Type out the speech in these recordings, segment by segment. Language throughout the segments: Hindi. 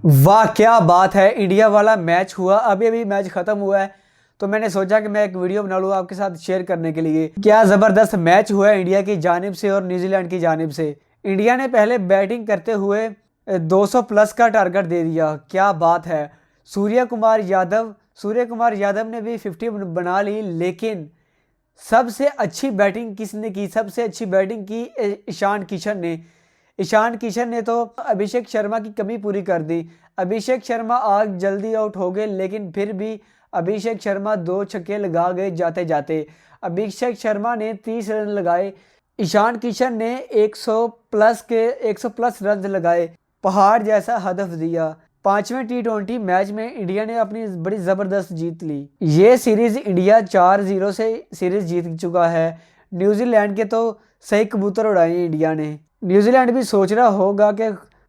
वाह क्या बात है। इंडिया वाला मैच हुआ, अभी अभी मैच खत्म हुआ है, तो मैंने सोचा कि मैं एक वीडियो बना लूँ आपके साथ शेयर करने के लिए। क्या ज़बरदस्त मैच हुआ है इंडिया की जानिब से और न्यूजीलैंड की जानिब से। इंडिया ने पहले बैटिंग करते हुए 200 प्लस का टारगेट दे दिया। क्या बात है। सूर्य कुमार यादव ने भी 50 बना ली, लेकिन सबसे अच्छी बैटिंग किसने की? सबसे अच्छी बैटिंग की ईशान किशन ने तो अभिषेक शर्मा की कमी पूरी कर दी। अभिषेक शर्मा आज जल्दी आउट हो गए, लेकिन फिर भी अभिषेक शर्मा 2 छक्के लगा गए जाते जाते। अभिषेक शर्मा ने 30 रन लगाए, ईशान किशन ने 100 प्लस रन लगाए, पहाड़ जैसा हदफ दिया। 5वें T20 मैच में इंडिया ने अपनी बड़ी ज़बरदस्त जीत ली। ये सीरीज़ इंडिया 4-0 से सीरीज़ जीत चुका है। न्यूजीलैंड के तो सही कबूतर उड़ाए इंडिया ने। न्यूजीलैंड भी सोच रहा होगा कि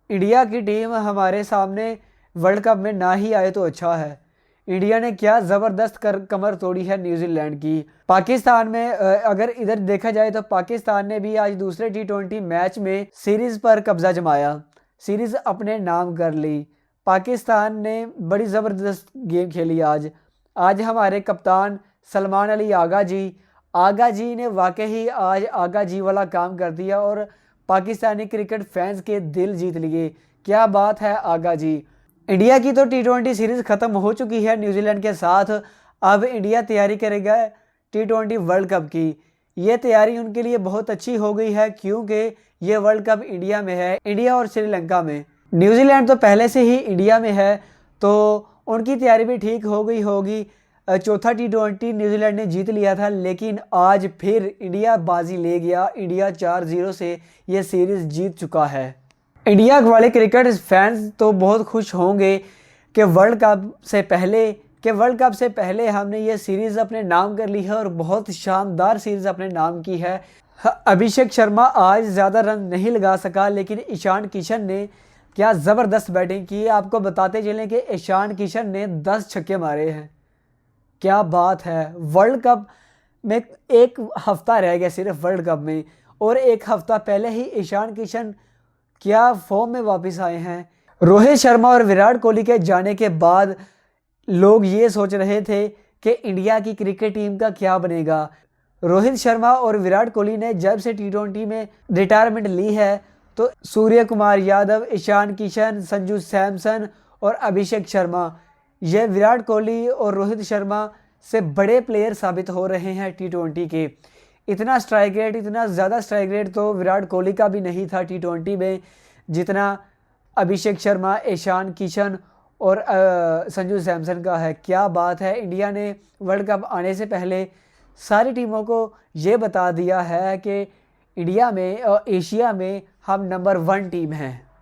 इंडिया की टीम हमारे सामने वर्ल्ड कप में ना ही आए तो अच्छा है। इंडिया ने क्या ज़बरदस्त कमर तोड़ी है न्यूजीलैंड की। पाकिस्तान में अगर इधर देखा जाए तो पाकिस्तान ने भी आज दूसरे T20 मैच में सीरीज़ पर कब्जा जमाया, सीरीज़ अपने नाम कर ली। पाकिस्तान ने बड़ी ज़बरदस्त गेम खेली आज हमारे कप्तान सलमान अली आगा जी ने वाकई आज आगा जी वाला काम कर दिया और पाकिस्तानी क्रिकेट फैंस के दिल जीत लिए। क्या बात है आगा जी। इंडिया की तो T20 सीरीज़ ख़त्म हो चुकी है न्यूजीलैंड के साथ। अब इंडिया तैयारी करेगा T20 वर्ल्ड कप की। ये तैयारी उनके लिए बहुत अच्छी हो गई है, क्योंकि ये वर्ल्ड कप इंडिया में है, इंडिया और श्रीलंका में। न्यूजीलैंड तो पहले से ही इंडिया में है, तो उनकी तैयारी भी ठीक हो गई होगी। चौथा T20 न्यूजीलैंड ने जीत लिया था, लेकिन आज फिर इंडिया बाजी ले गया। इंडिया 4-0 से ये सीरीज़ जीत चुका है। इंडिया वाले क्रिकेट फैंस तो बहुत खुश होंगे कि वर्ल्ड कप से पहले हमने ये सीरीज़ अपने नाम कर ली है और बहुत शानदार सीरीज़ अपने नाम की है। अभिषेक शर्मा आज ज़्यादा रन नहीं लगा सका, लेकिन ईशान किशन ने क्या ज़बरदस्त बैटिंग की। आपको बताते चलें कि ईशान किशन ने 10 छक्के मारे हैं। क्या बात है। वर्ल्ड कप में एक हफ्ता रह गया सिर्फ वर्ल्ड कप में, और एक हफ्ता पहले ही ईशान किशन क्या फॉर्म में वापस आए हैं। रोहित शर्मा और विराट कोहली के जाने के बाद लोग ये सोच रहे थे कि इंडिया की क्रिकेट टीम का क्या बनेगा। रोहित शर्मा और विराट कोहली ने जब से T20 में रिटायरमेंट ली है, तो सूर्य कुमार यादव, ईशान किशन, संजू सैमसन और अभिषेक शर्मा, ये विराट कोहली और रोहित शर्मा से बड़े प्लेयर साबित हो रहे हैं T20 के। इतना ज़्यादा स्ट्राइक रेट तो विराट कोहली का भी नहीं था T20 में, जितना अभिषेक शर्मा, ईशान किशन और संजू सैमसन का है। क्या बात है। इंडिया ने वर्ल्ड कप आने से पहले सारी टीमों को ये बता दिया है कि इंडिया में और एशिया में हम नंबर 1 टीम हैं।